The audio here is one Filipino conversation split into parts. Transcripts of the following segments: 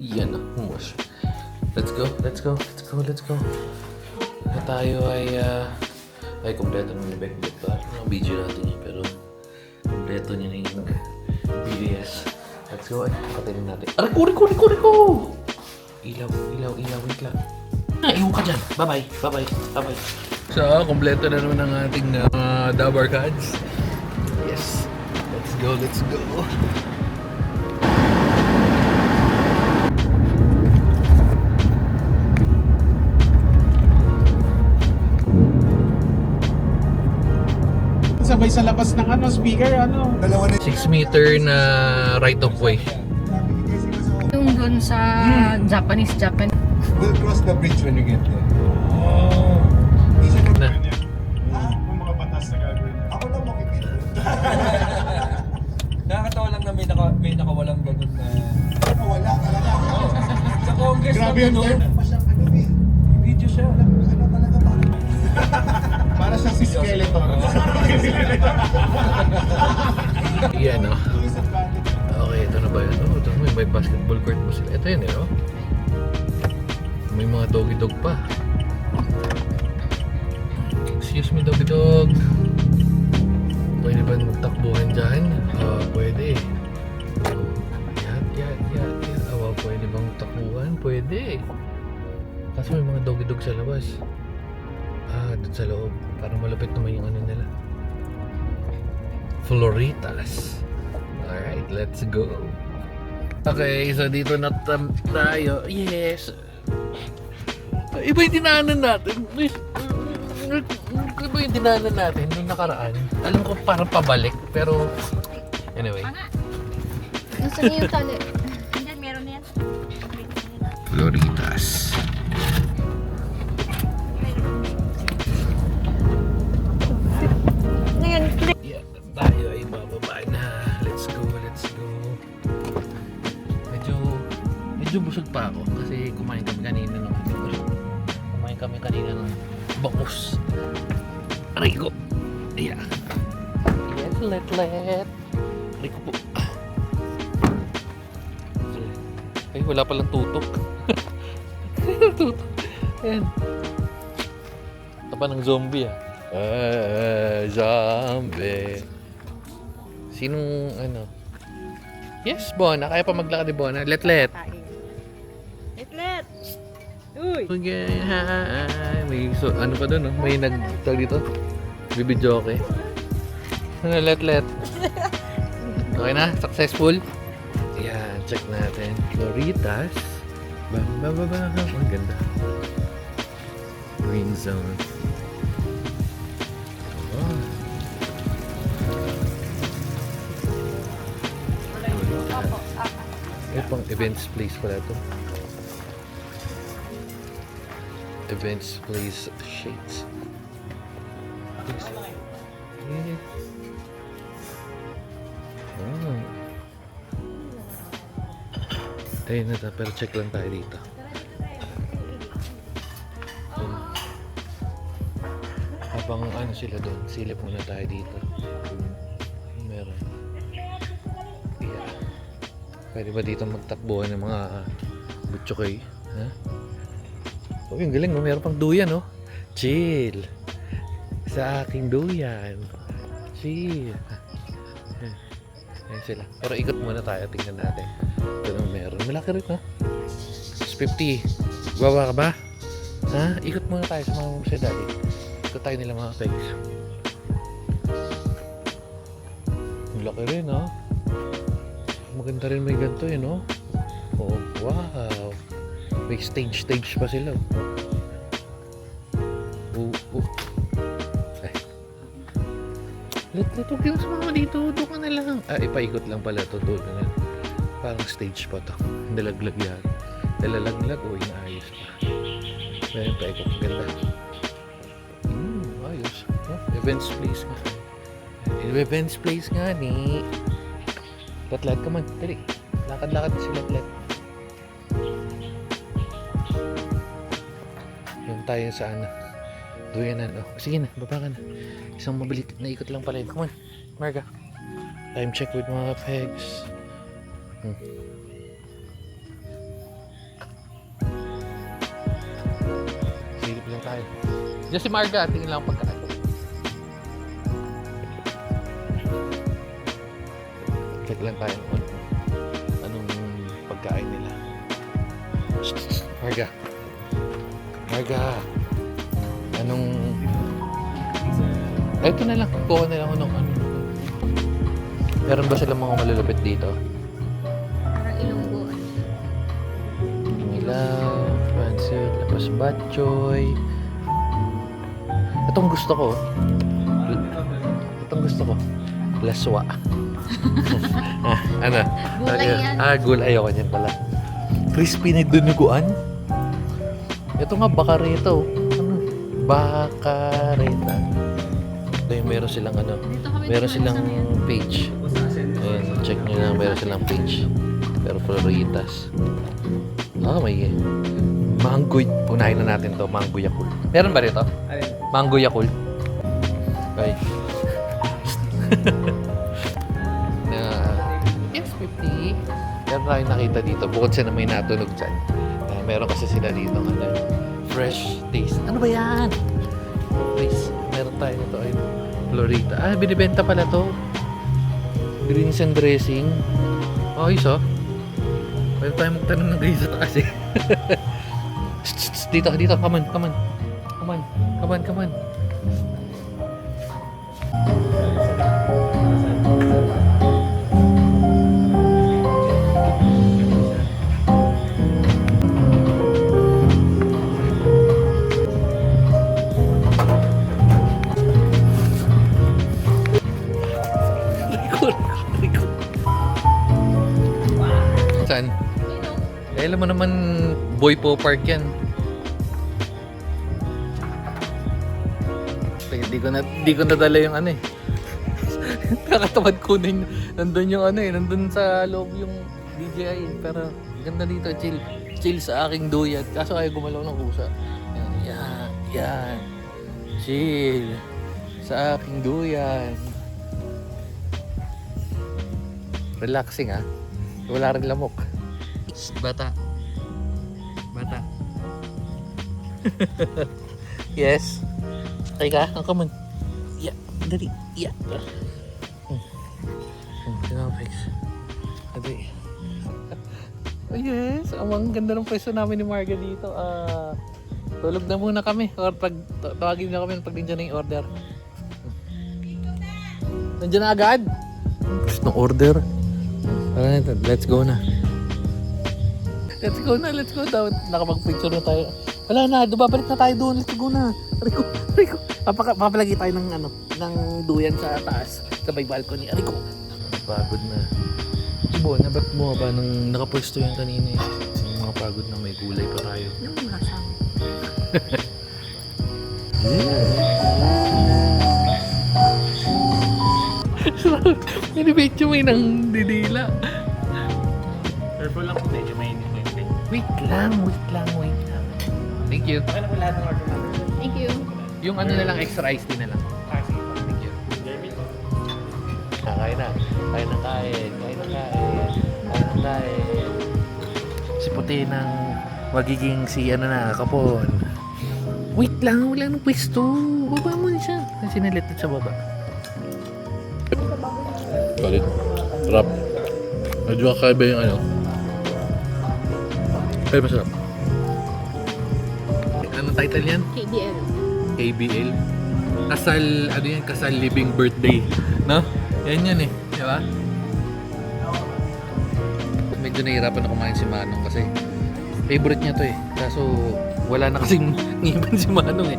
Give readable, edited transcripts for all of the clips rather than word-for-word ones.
Yan na, humus. Let's go, let's go, let's go, let's go. Na tayo ay kompleto ng backpack pa. Ang video natin yun, pero kompleto niya na yung BBS. Let's go, ay, pakatilin natin. Aray ko, riko! Ilaw, wait lang. Iwan ka dyan. Bye-bye. So, kompleto na naman ang ating Dabar cards. Yes. Let's go. Sabay sa labas ng speaker, 6 meter na right of way. Yung doon sa Japanese. We'll cross the bridge when we get there. Na. Kung mga batas na gagawin niya. Ako lang makikita. Nakakatawa lang na may nakawalang ganun na... Wala talaga. Sa Congress Grabe lang yun, ganun. pa siyang Video siya. Ano talaga ba? Para siyang si Skeletor. Yan o. Okay, ito na ba yun? Oh, ito may basketball court pa sila. Ito yun eh, oh. May mga doggy-dog pa. Excuse me, doggy-dog. Pwede ba magtakbuhan dyan? Pwede. Yat. Awa, pwede bang takbuhan? Pwede. Kaso may mga doggy-dog sa labas. Doon sa loob. Parang malapit naman yung ano nila. Floritas. Alright, let's go. Okay, so dito na tayo. Yes. Iba yung dinaanan natin. Iba yung dinaanan natin nung nakaraan. Alam ko parang pabalik, pero anyway. Nasaan niyo yung tali? Hindi, meron na yan. Floritas. Ngayon, Yeah, tayo ay bababa na. Let's go. Medyo busog pa ako kasi kumain kami kanina ng bangus. Aray ko. Yeah. Yes, let. Aray ko po. Ay, wala palang tutok. Tutok. Ayan. Tapa ng zombie zombie. Sinong ano? Yes, Bona. Kaya pa maglakad ni Bona. Let. Letlet! Uy! Okay, hi. May ano pa doon, no? May nagtag dito. Bibidyo okay. Ano, let. Okay na? Successful? Yan, check natin. Floritas. Bam. Ang ganda. Green zone. Oh. Pang events place pala ito. Events place shades. Ayun na ta, pero check lang tayo dito. Habang ano sila doon, silip muna tayo dito. Meron. Yeah. Pwede ba dito magtakbuhan ng mga butchokoy? Ha? Oh, yung galing, no? Meron pang duyan, no? Chill. Sa aking duyan. Chill. Ayan sila. Pero ikot muna tayo, tingnan natin. Ito nang meron. Malaki rin, no? It's 50. Gawa ka ba? Ha? Ikot muna tayo sa mga sa daddy. Ikot tayo nila mga pegs. Malaki rin, no? Maganda rin may ganito, no? Oh, wow. May stage pa sila. Ay. Let, huwag yung sumama dito. Doon ka na lang. Ipaikot lang pala ito. Doon na. Parang stage pa to. Nalaglag yan. Nalalaglag o inaayos pa. Meron pa ikot. Ganda. Ayos. Oh, events place nga. Events place nga ni. Latlat ka man. Dali. Lakad-lakad si Latlat. Yung tayo sa ano. Duyanan. Oh, sige na. Baba ka na. Isang mabilit na ikot lang pala yun. Come on. Marga. Time check with mga pegs. lang tayo. Diyan si Marga, tingin lang ang pagkain. Check lang tayo kung anong pagkain nila. Marga. Marga. Anong... Eto na lang. Kuha na lang ako ng ano. Meron ba silang mga malulupit dito? Parang ilunggo. Ilaw, pancit, tapos batchoy. Itong gusto ko. Itong gusto ko. Laswa. Ano? Gulay yan. Gulay. Ayoko niyan pala. Crispy na dunuguan. Ito nga, bakareta. Ano? Bakareta. Ito yung meron silang ano. Dito kami Meron dumaan silang sa ngayon. page. Ayan, check nyo lang. Meron silang page. Pero Floritas. May mango. Unahin na natin to. Mango Yakult. Meron ba rito? Mango Yakult. Okay. Na F50. Meron tayong nakita dito. Bukod sa na may natunog dyan. Meron kasi sila dito ano, fresh taste. Ano ba yan? Please. Meron tayo nito. Ay, Florita. Binibenta pala to. Greens and dressing. Ayos oh. Pwede tayo magtanong ng guys sa taas eh. Dito. Come on. Rico. Saan? Eh, alam mo naman, Boy Po Park yan. Hindi ko nadala yung ano eh. Nakatamad kunin. Nandun yung ano eh. Nandun sa loob yung DJI. Pero ganda dito. Chill sa aking duyan. Kaso ayaw gumalaw ng kusa. Yan. Chill sa aking duyan. Relaxing ah. Wala rin lamok. Bata. Yes. Okay ka? Come on. Yeah. Dali. Yeah. Dali. Oh yes. Ang ganda ng pwesto namin ni Marga dito. Tulog na muna kami. Or tawagin na kami pag nandiyan na yung order. Nandiyan na agad. Gusto ng order. Let's go na. Let's go daw. Nakapag-picture na tayo. Wala na, babalik na tayo doon. Let's go na. Rico. Papalagi tayo ng duyan sa taas. Sa may balcony. Rico. Pagod na. Ibo, nabat mo ba nung nakapwesto yan kanina eh. Yung mga pagod na may gulay pa tayo. Yung masang. Medyo may nang didila. Careful lang po, medyo mainit. Wait lang. Thank you. Okay na po lahat ng order natin. Thank you. Yung ano na lang, extra iced tea na lang. Sige po. Thank you. Jeremy po. Kain na. Si puti ng magiging si ano na, kapon. Wait lang, wala nang pwesto. Baba mo na siya. Kasi nalitit sa baba. Solid. Sarap. Medyo kakaiba yung ano. Pero masarap. Anong title yan? KBL. KBL. Kasal Living Birthday. No? Yan eh. Di ba? Medyo nahihirapan na kumain si Manong kasi favorite niya to eh. Kaso wala na kasing ngiban si Manong eh.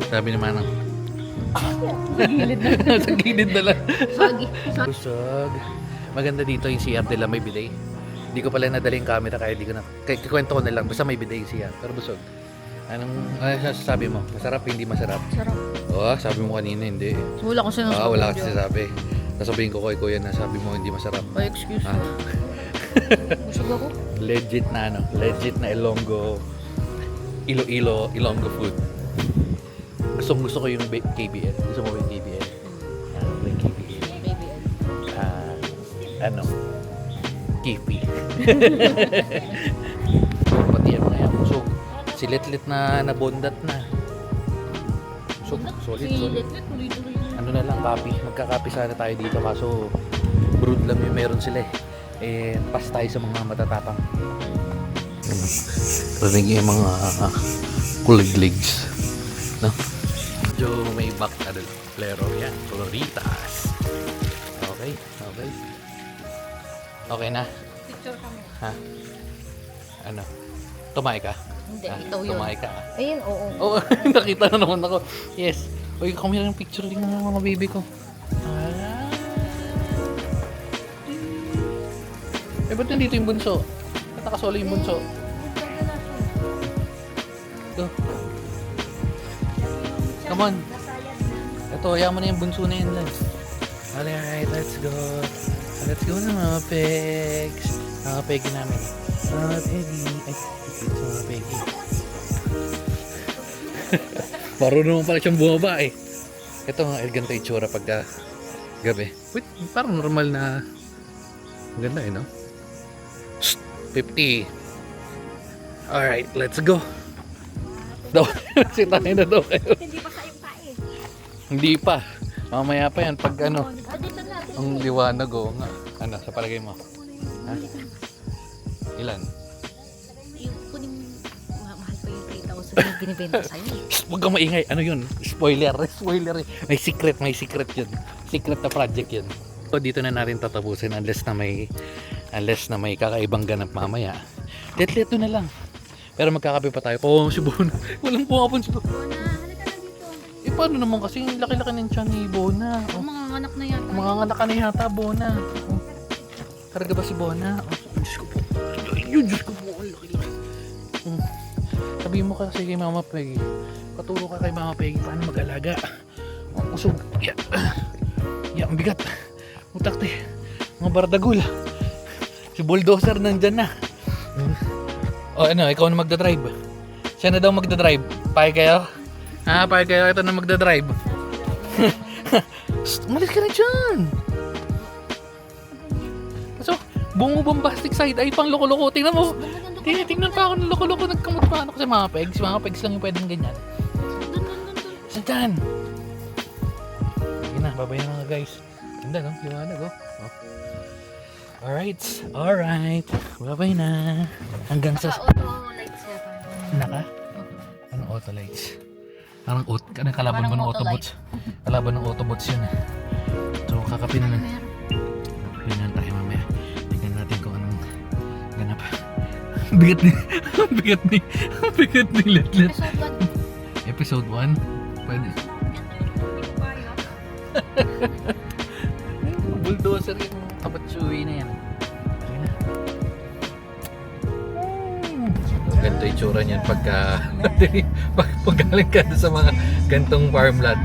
Sabi ni Manong. Sa gilid na lang. Soggy. Busog. Maganda dito yung CR nila, may bidet. Hindi ko pala nadala yung camera kaya hindi ko na... Kikwento ko na lang, basta may bidet yung CR. Pero busog. Ano sasabi mo? Masarap, hindi masarap? Sarap. Oo, sabi mo kanina hindi. Wala ko sinasabi. Wala kasi sabi. Sasabihin ko kay kuya na sabi mo hindi masarap. Ay, excuse me. Busog ako. Legit na Ilonggo food. Gusto ko yung KBL. Gusto mo ba yung KBL? May KBL. KBL. Ano? Kipi. Pati yan mga yan. So, si Litlit na nabondat na. So, solid. Ano na lang, copy. Magka-copy sana tayo dito kaso brood lang yung meron sila pass tayo sa mga matatapang. Rinig yung mga kuligligs. No? Medyo may back plero yan. Coloritas. Okay. Okay na? Picture kami. Ha? Ano? Tumae ka? Hindi, Ha? ito yun. Tumae ka? Ayun, oo. Oo, nakita na naman ako. Yes. Uy, kamera ng picture din ng mga baby ko. Ba't nandito yung bunso? Ba't nakasolo yung bunso? Ito. Come on. Ito, ayaw mo na yung bunso na yun lang. Alright, let's go. Let's go na mga pegs. Mga pegi namin. Mga pegi. Ay, ito mga pegi. Parang naman pala siyang bumaba eh. Ito mga ganito yung itsura pagka gabi. Wait, parang normal na ganda eh, no? 50. Alright, let's go. Daw, si tayo na daw kayo. Hindi pa kayong tae. Hindi pa. Mamaya pa yan pag ano. Dito natin. Ang liwanag o nga. Ano, sa palagay mo? Ha? Ilan? Yung kunin mahal pa yung 3,000 na binibenta sa'yo. Huwag kang maingay. Ano yun? Spoiler. Spoiler. May secret yun. Secret na project yun. So, dito na natin tatapusin unless na may kakaibang ganap mamaya. Let na lang. Pero magkakape pa tayo. Oh, si Bona. Walang pumapon si Bona. Bona, halika na dito. Eh, paano naman kasi laki-laki ng tiyan ni Bona. Ang mga anak na yata. Mga anak ka na yata, Bona. Oh. Karga ba si Bona? Oh, Diyos ko po. Ayun, Diyos ko po. Ang laki-laki. Sabihin mo kasi kay Mama Peggy. Paturo ka kay Mama Peggy paano mag-alaga. Oh, usog. Ang bigat. Utakte. Mga bardagul. Si Bulldozer nandyan na. O ano, ikaw na magdadrive. Siya na daw magdadrive. Payag kayo? Ha, payag kayo. Ito na magdadrive. Umalis ka na dyan. So, bumubombastic side eye pang loko-loko. Tingnan mo. Tingnan pa ako ng loko-loko. Nagkamagpaano ko sa mga pegs. Si mga pegs lang yung pwedeng ganyan. Saan dyan? Sige na, babay na mga guys. Ganda no? Liwanag oh. Alright. Babay na. Hanggang sa... Auto lights yata. Naka? Ano auto lights? Parang kalaban mo ng Autobots. Kalaban ng Autobots yun. So kakapin na. Kakapin na tayo mamaya. Tignan natin kung anong ganap. Bigat ni Letlet. Episode 1? Pwede. Bulldozer yung kabatsuwi na yan. Ganito yung tsura niyan pag galing ka sa mga gantong farmland.